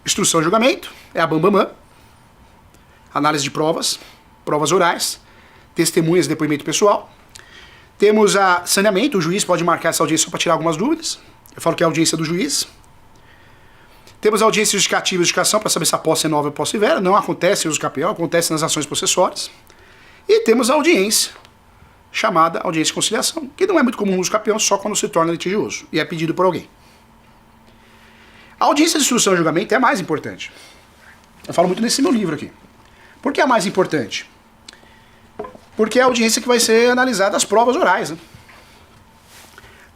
Instrução e julgamento, é a bambamã. Análise de provas, provas orais, testemunhas e depoimento pessoal. Temos a saneamento, o juiz pode marcar essa audiência só para tirar algumas dúvidas. Eu falo que é a audiência do juiz. Temos a audiência justificativa e justificação para saber se a posse é nova ou posse velha. Não acontece em uso campeão, acontece nas ações possessórias. E temos a audiência, chamada audiência de conciliação, que não é muito comum no uso campeão, só quando se torna litigioso e é pedido por alguém. A audiência de instrução e julgamento é a mais importante. Eu falo muito nesse meu livro aqui. Por que é a mais importante? Porque é a audiência que vai ser analisada as provas orais. Né?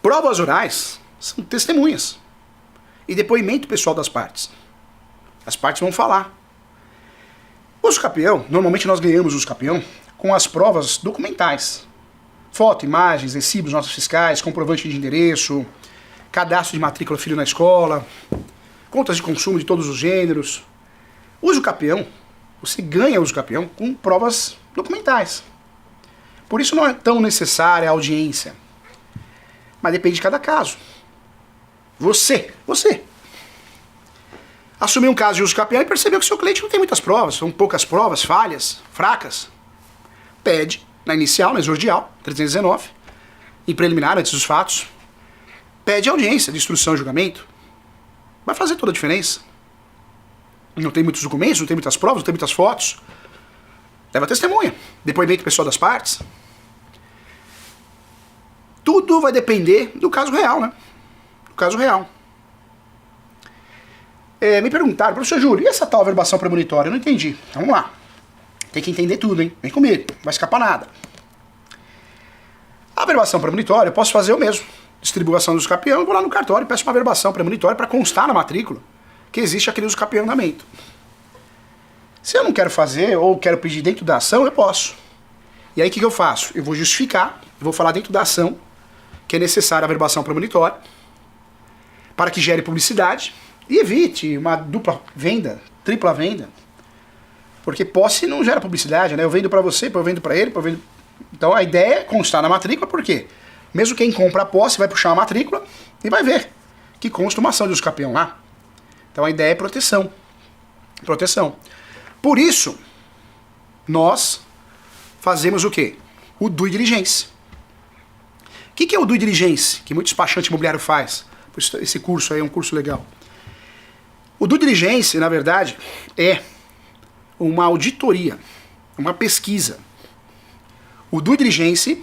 Provas orais são testemunhas e depoimento pessoal das partes. As partes vão falar. Uso campeão, normalmente nós ganhamos uso campeão com as provas documentais. Foto, imagens, recibos, notas fiscais, comprovante de endereço, cadastro de matrícula do filho na escola, contas de consumo de todos os gêneros. Uso campeão, você ganha uso campeão com provas documentais. Por isso não é tão necessária a audiência. Mas depende de cada caso. Você assumiu um caso de uso campeão e percebeu que seu cliente não tem muitas provas, são poucas provas, falhas, fracas. Pede, na inicial, na exordial, 319, em preliminar, antes dos fatos, pede audiência de instrução e julgamento. Vai fazer toda a diferença. Não tem muitos documentos, não tem muitas provas, não tem muitas fotos. Leva testemunha, depoimento pessoal das partes. Tudo vai depender do caso real, né? Do caso real. Me perguntaram, professor Júlio, e essa tal averbação premonitória? Eu não entendi. Então, vamos lá. Tem que entender tudo, hein? Vem comigo, não vai escapar nada. A averbação premonitória eu posso fazer eu mesmo. Distribuição do uso campeão, eu vou lá no cartório e peço uma averbação premonitória para constar na matrícula que existe aquele uso campeão em andamento. Se eu não quero fazer ou quero pedir dentro da ação, eu posso. E aí o que eu faço? Eu vou justificar, eu vou falar dentro da ação que é necessária a averbação premonitória para que gere publicidade e evite uma dupla venda, tripla venda. Porque posse não gera publicidade, né? Eu vendo para você, eu vendo para ele, eu vendo... Então a ideia é constar na matrícula, por quê? Mesmo quem compra a posse vai puxar a matrícula e vai ver que consta uma ação de uso campeão lá. Então a ideia é proteção. Proteção. Por isso nós fazemos o quê? O due diligence. O que é o due diligence? Que muito despachante imobiliário faz. Esse curso aí é um curso legal. O due diligence, na verdade, é uma auditoria, uma pesquisa. O due diligence,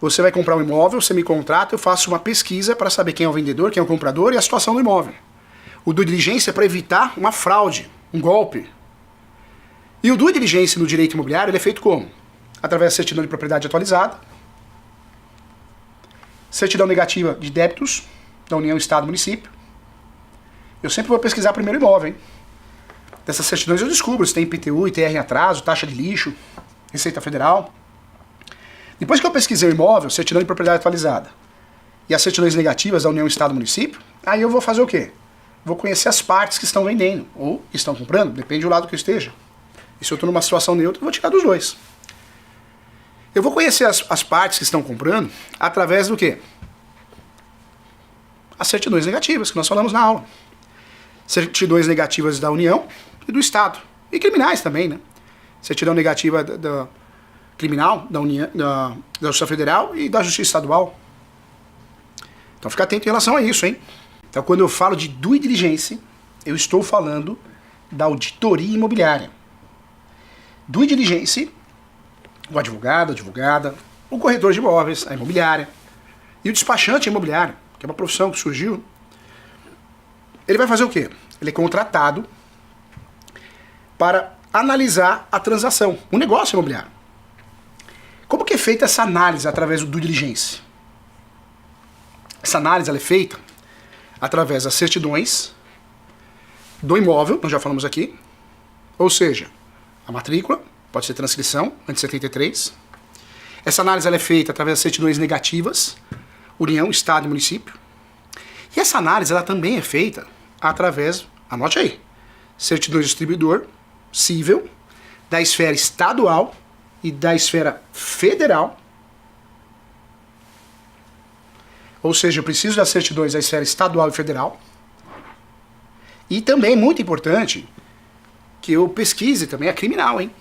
você vai comprar um imóvel, você me contrata, eu faço uma pesquisa para saber quem é o vendedor, quem é o comprador e a situação do imóvel. O due diligence é para evitar uma fraude, um golpe. E o due diligence no direito imobiliário ele é feito como? Através da certidão de propriedade atualizada, certidão negativa de débitos da União, Estado, Município. Eu sempre vou pesquisar primeiro o imóvel, hein? Dessas certidões eu descubro se tem IPTU, ITR em atraso, taxa de lixo, Receita Federal. Depois que eu pesquisei o imóvel, certidão de propriedade atualizada e as certidões negativas da União, Estado, Município, aí eu vou fazer o quê? Vou conhecer as partes que estão vendendo ou estão comprando, depende do lado que eu esteja. E se eu estou numa situação neutra, eu vou tirar dos dois. Eu vou conhecer as partes que estão comprando através do quê? As certidões negativas, que nós falamos na aula. Certidões negativas da União e do Estado. E criminais também, né? Certidão negativa da criminal da União, da Justiça Federal e da Justiça Estadual. Então fica atento em relação a isso, hein? Então quando eu falo de due diligence, eu estou falando da auditoria imobiliária. Due diligence, o advogado, a advogada, o corretor de imóveis, a imobiliária e o despachante imobiliário, que é uma profissão que surgiu, ele vai fazer o quê? Ele é contratado para analisar a transação, o negócio imobiliário. Como que é feita essa análise através do due diligence? Essa análise ela é feita através das certidões do imóvel, nós já falamos aqui, ou seja, a matrícula, pode ser transcrição, antes de 73. Essa análise ela é feita através das certidões negativas, União, Estado e Município. E essa análise ela também é feita através, anote aí, certidões de distribuidor, cível, da esfera estadual e da esfera federal. Ou seja, eu preciso das certidões da esfera estadual e federal. E também, muito importante, que eu pesquise também a criminal, hein?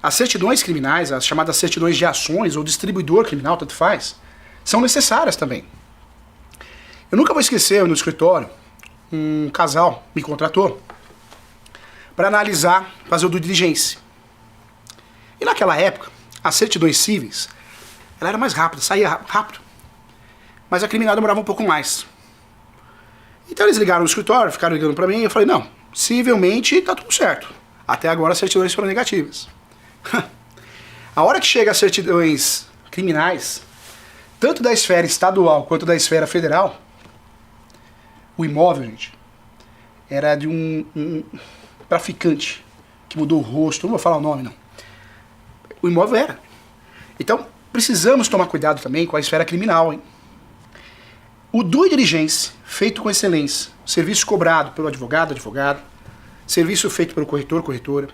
As certidões criminais, as chamadas certidões de ações ou distribuidor criminal, tanto faz, são necessárias também. Eu nunca vou esquecer, no escritório, um casal me contratou para analisar, fazer o due diligence. E naquela época, as certidões cíveis, ela era mais rápida, saía rápido. Mas a criminal demorava um pouco mais. Então eles ligaram no escritório, ficaram ligando para mim, e eu falei, não, civilmente tá tudo certo. Até agora as certidões foram negativas. A hora que chega as certidões criminais, tanto da esfera estadual quanto da esfera federal, o imóvel, gente, era de um traficante que mudou o rosto, não vou falar o nome, não. O imóvel era. Então, precisamos tomar cuidado também com a esfera criminal, hein? O due diligence, feito com excelência, serviço cobrado pelo advogado, advogada, serviço feito pelo corretor, corretora.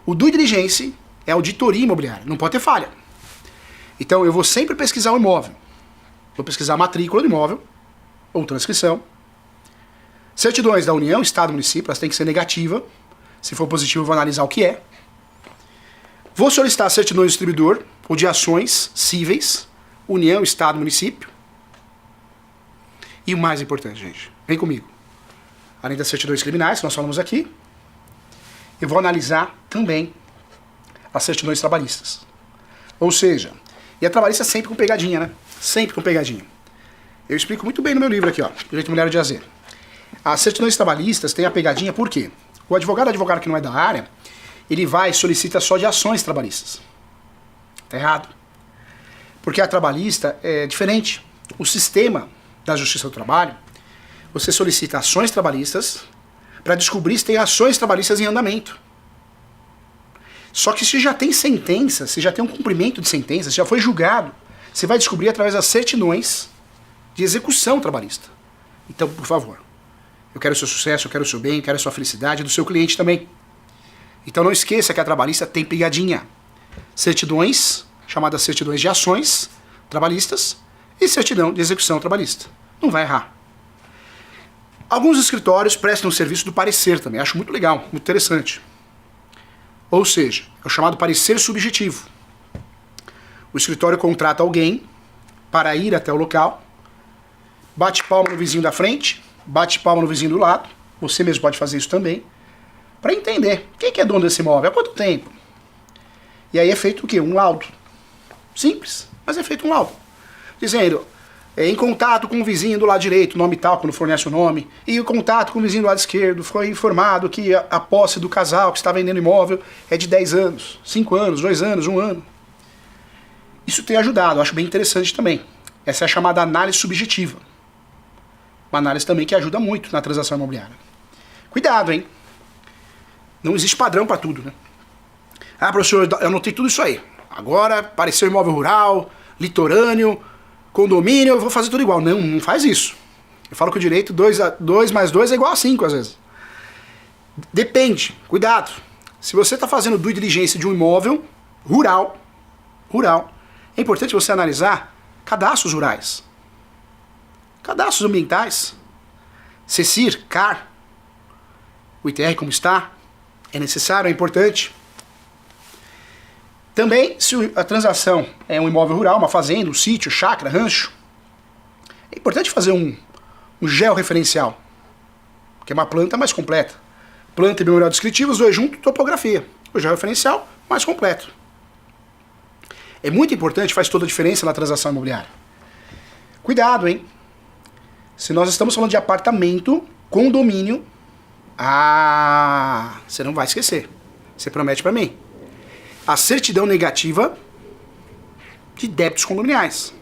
O due diligence é auditoria imobiliária, não pode ter falha. Então, eu vou sempre pesquisar o imóvel. Vou pesquisar a matrícula do imóvel, ou transcrição. Certidões da União, Estado, Município, elas têm que ser negativa. Se for positivo, eu vou analisar o que é. Vou solicitar certidões de distribuidor ou de ações cíveis, União, Estado, Município. E o mais importante, gente, vem comigo. Além das certidões criminais, que nós falamos aqui, eu vou analisar também as certidões trabalhistas. Ou seja, e a trabalhista sempre com pegadinha, né? Sempre com pegadinha. Eu explico muito bem no meu livro aqui, ó, Direito Imobiliário de AZ. As certidões trabalhistas têm a pegadinha por quê? O advogado que não é da área, ele vai e solicita só de ações trabalhistas. Tá errado. Porque a trabalhista é diferente. O sistema da Justiça do Trabalho, você solicita ações trabalhistas para descobrir se tem ações trabalhistas em andamento. Só que se já tem sentença, se já tem um cumprimento de sentença, se já foi julgado, você vai descobrir através das certidões de execução trabalhista. Então, por favor, eu quero o seu sucesso, eu quero o seu bem, eu quero a sua felicidade, do seu cliente também. Então não esqueça que a trabalhista tem pegadinha. Certidões, chamadas certidões de ações trabalhistas, e certidão de execução trabalhista. Não vai errar. Alguns escritórios prestam o serviço do parecer também. Acho muito legal, muito interessante. Ou seja, é o chamado parecer subjetivo. O escritório contrata alguém para ir até o local, bate palma no vizinho da frente, bate palma no vizinho do lado, você mesmo pode fazer isso também, para entender quem que é dono desse imóvel, há quanto tempo. E aí é feito o quê? Um laudo. Simples, mas é feito um laudo. Dizendo, em contato com o vizinho do lado direito, nome tal, quando fornece o nome, e em contato com o vizinho do lado esquerdo, foi informado que a posse do casal que está vendendo imóvel é de 10 anos, 5 anos, 2 anos, 1 ano. Isso tem ajudado, eu acho bem interessante também. Essa é a chamada análise subjetiva. Uma análise também que ajuda muito na transação imobiliária. Cuidado, hein? Não existe padrão para tudo, né? Ah, professor, eu anotei tudo isso aí. Agora apareceu imóvel rural, litorâneo, condomínio, eu vou fazer tudo igual. Não, não faz isso. Eu falo que o direito 2 mais 2 é igual a 5 às vezes. Depende, cuidado. Se você está fazendo due diligência de um imóvel rural, é importante você analisar cadastros rurais, cadastros ambientais, CECIR, CAR, o ITR como está, é necessário, é importante. Também, se a transação é um imóvel rural, uma fazenda, um sítio, chácara, rancho, é importante fazer um georreferencial, que é uma planta mais completa. Planta e memorial descritivo, os dois juntos, topografia. O georreferencial mais completo. É muito importante, faz toda a diferença na transação imobiliária. Cuidado, hein? Se nós estamos falando de apartamento, condomínio, você não vai esquecer. Você promete para mim. A certidão negativa de débitos condominiais.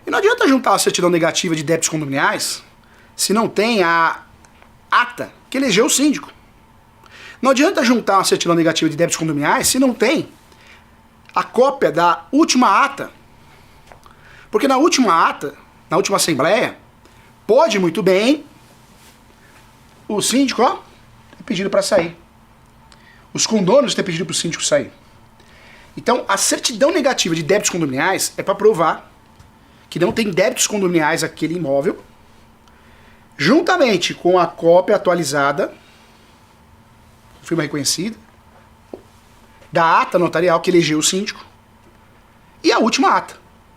E não adianta juntar a certidão negativa de débitos condominiais se não tem a ata que elegeu o síndico. Não adianta juntar a certidão negativa de débitos condominiais se não tem a cópia da última ata. Porque na última ata, na última assembleia, pode muito bem o síndico, ter pedido para sair. Os condôminos ter pedido para o síndico sair. Então, a certidão negativa de débitos condominiais é para provar que não tem débitos condominiais aquele imóvel, juntamente com a cópia atualizada, firma reconhecida, da ata notarial que elegeu o síndico e a última ata.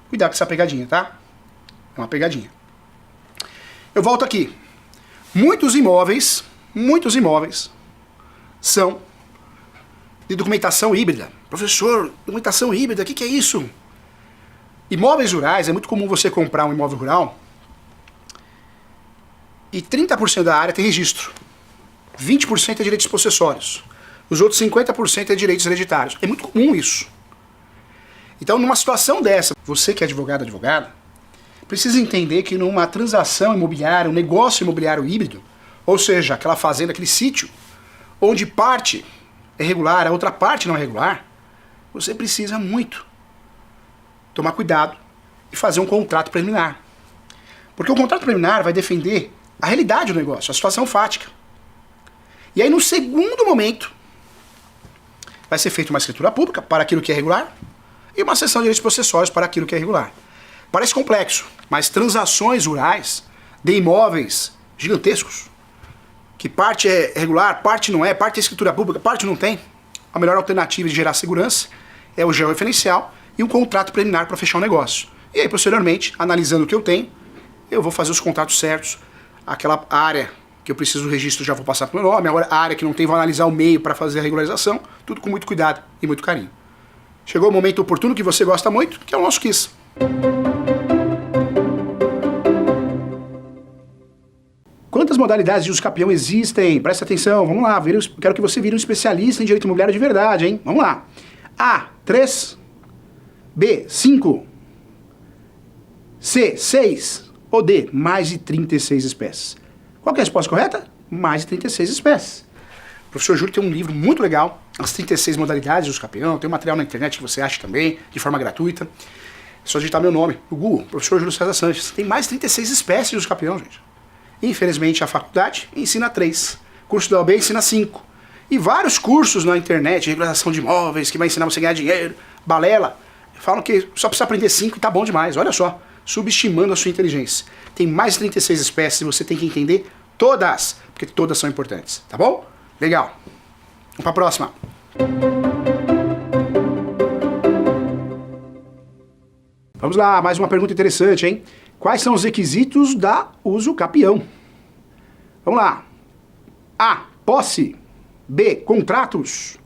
Cuidado com essa pegadinha, tá? É uma pegadinha. Eu volto aqui. Muitos imóveis são de documentação híbrida. Professor, documentação híbrida, o que é isso? Imóveis rurais, é muito comum você comprar um imóvel rural e 30% da área tem registro. 20% é direitos possessórios. Os outros 50% é direitos hereditários. É muito comum isso. Então, numa situação dessa, você que é advogada, precisa entender que numa transação imobiliária, um negócio imobiliário híbrido, ou seja, aquela fazenda, aquele sítio, onde parte é regular, a outra parte não é regular, você precisa muito tomar cuidado e fazer um contrato preliminar. Porque o contrato preliminar vai defender a realidade do negócio, a situação fática. E aí, no segundo momento, vai ser feita uma escritura pública para aquilo que é regular e uma cessão de direitos possessórios para aquilo que é irregular. Parece complexo, mas transações rurais de imóveis gigantescos, que parte é regular, parte não é, parte é escritura pública, parte não tem, a melhor alternativa de gerar segurança é o georreferencial e um contrato preliminar para fechar o negócio. E aí, posteriormente, analisando o que eu tenho, eu vou fazer os contratos certos, aquela área que eu preciso do registro já vou passar para o meu nome, agora a área que não tem vou analisar o meio para fazer a regularização, tudo com muito cuidado e muito carinho. Chegou o momento oportuno que você gosta muito, que é o nosso quiz. Quantas modalidades de uso capião existem? Presta atenção, vamos lá, quero que você vire um especialista em direito imobiliário de verdade, hein? Vamos lá. A, 3, B, 5, C, 6 ou D, mais de 36 espécies. Qual que é a resposta correta? Mais de 36 espécies. O professor Júlio tem um livro muito legal, as 36 modalidades de uso capião, tem um material na internet que você acha também, de forma gratuita. É só digitar meu nome no Google, professor Júlio César Sanches. Tem mais de 36 espécies de uso capião, gente. Infelizmente, a faculdade ensina 3. O curso da OAB ensina 5. E vários cursos na internet, regularização de imóveis, que vai ensinar você a ganhar dinheiro, balela, falam que só precisa aprender 5 e tá bom demais. Olha só, subestimando a sua inteligência. Tem mais de 36 espécies e você tem que entender todas, porque todas são importantes, tá bom? Legal. Vamos para a próxima. Vamos lá, mais uma pergunta interessante, hein? Quais são os requisitos da uso capião? Vamos lá. A. Posse. B. Contratos.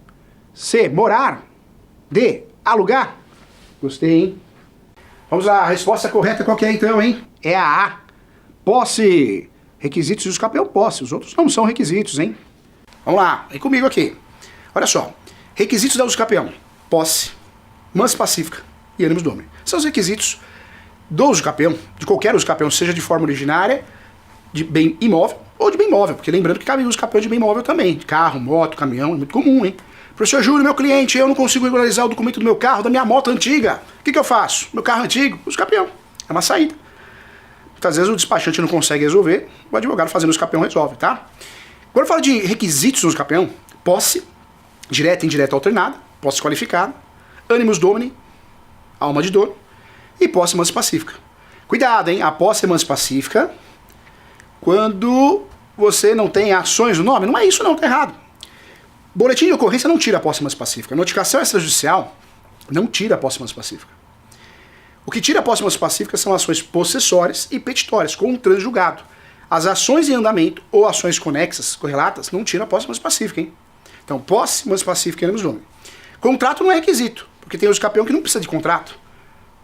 C. Morar. D. Alugar. Gostei, hein? Vamos lá, a resposta correta qual que é então, hein? É a A. Posse. Requisitos de uso capião, posse. Os outros não são requisitos, hein? Vamos lá, vem comigo aqui. Olha só. Requisitos da uso capião. Posse, mansa pacífica e ânimos domini. São os requisitos do uso capião, de qualquer uso capião, seja de forma originária, de bem imóvel ou de bem móvel. Porque lembrando que cabe uso capião de bem móvel também. De carro, moto, caminhão, é muito comum, hein? Professor Júlio, meu cliente, eu não consigo regularizar o documento do meu carro, da minha moto antiga. O que eu faço? Meu carro antigo, uso capião. É uma saída. Muitas vezes o despachante não consegue resolver, o advogado fazendo uso capião resolve, tá? Quando eu falo de requisitos do uso capião, posse, direta, indireta, alternada, posse qualificada, ânimos domini, alma de dono, e posse mansa pacífica. Cuidado, hein? A posse é mansa pacífica quando você não tem ações no nome. Não é isso não, tá errado. Boletim de ocorrência não tira a posse mansa pacífica. Notificação extrajudicial não tira a posse mansa pacífica. O que tira a posse mansa pacífica são ações possessórias e petitórias, com um trânsito julgado. As ações em andamento ou ações conexas, correlatas, não tiram a posse mansa pacífica, hein? Então, posse mansa pacífica e ânimos domini. Contrato não é requisito, porque tem uso capião que não precisa de contrato.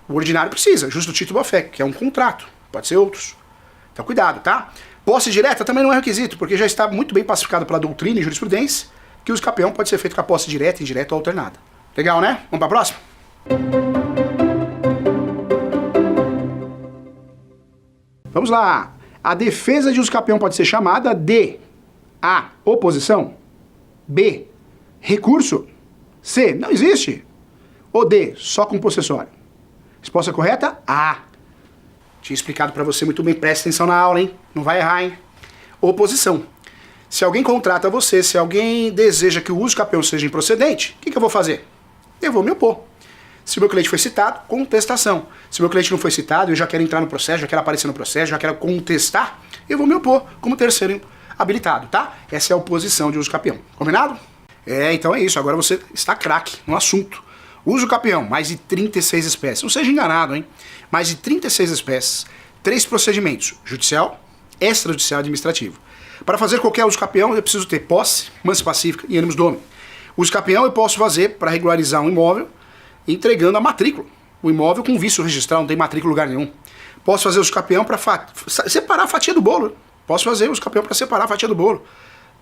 O ordinário precisa, justo título fé, que é um contrato. Pode ser outros. Então, cuidado, tá? Posse direta também não é requisito, porque já está muito bem pacificado pela doutrina e jurisprudência que o uso capião pode ser feito com a posse direta, indireta ou alternada. Legal, né? Vamos para a próxima? Vamos lá. A defesa de uso capião pode ser chamada de A. Oposição. B. Recurso. C. Não existe. Ou D. Só com possessório. Resposta correta? A. Tinha explicado para você muito bem, presta atenção na aula, hein? Não vai errar, hein? Oposição. Se alguém contrata você, se alguém deseja que o uso capião seja improcedente, o que eu vou fazer? Eu vou me opor. Se o meu cliente foi citado, contestação. Se o meu cliente não foi citado, eu já quero entrar no processo, já quero aparecer no processo, já quero contestar, eu vou me opor como terceiro habilitado, tá? Essa é a oposição de uso capião. Combinado? Então é isso. Agora você está craque no assunto. Uso capião, mais de 36 espécies. Não seja enganado, hein? Mais de 36 espécies. 3 procedimentos: judicial, extrajudicial e administrativo. Para fazer qualquer uso capião, eu preciso ter posse, mansa pacífica e ânimos domini. Uso capião eu posso fazer para regularizar um imóvel, entregando a matrícula. O imóvel com vício registral, não tem matrícula em lugar nenhum. Posso fazer uso capião para separar a fatia do bolo. Posso fazer uso capião para separar a fatia do bolo.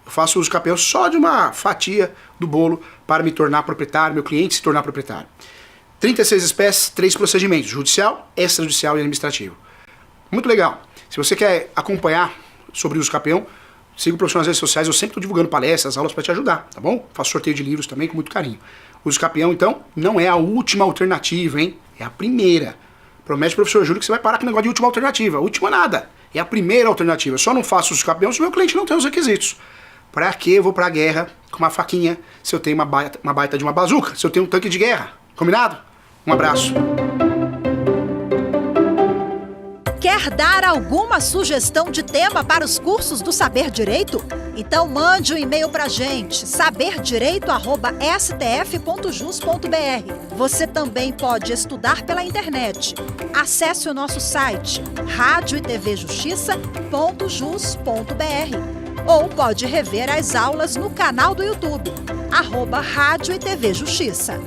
Eu faço uso capião só de uma fatia do bolo para me tornar proprietário, meu cliente se tornar proprietário. 36 espécies, 3 procedimentos: judicial, extrajudicial e administrativo. Muito legal. Se você quer acompanhar sobre uso capião, siga o professor nas redes sociais, eu sempre estou divulgando palestras, aulas para te ajudar, tá bom? Faço sorteio de livros também com muito carinho. O uso capião, então, não é a última alternativa, hein? É a primeira. Promete o professor Júlio que você vai parar com o negócio de última alternativa. Última nada. É a primeira alternativa. Eu só não faço uso capião se o meu cliente não tem os requisitos. Pra que eu vou pra guerra com uma faquinha se eu tenho uma baita de uma bazuca? Se eu tenho um tanque de guerra? Combinado? Um abraço. Quer dar alguma sugestão de tema para os cursos do Saber Direito? Então mande um e-mail pra gente, saberdireito@stf.jus.br. Você também pode estudar pela internet. Acesse o nosso site radioetvjustiça.jus.br ou pode rever as aulas no canal do YouTube, @Rádio e TV Justiça.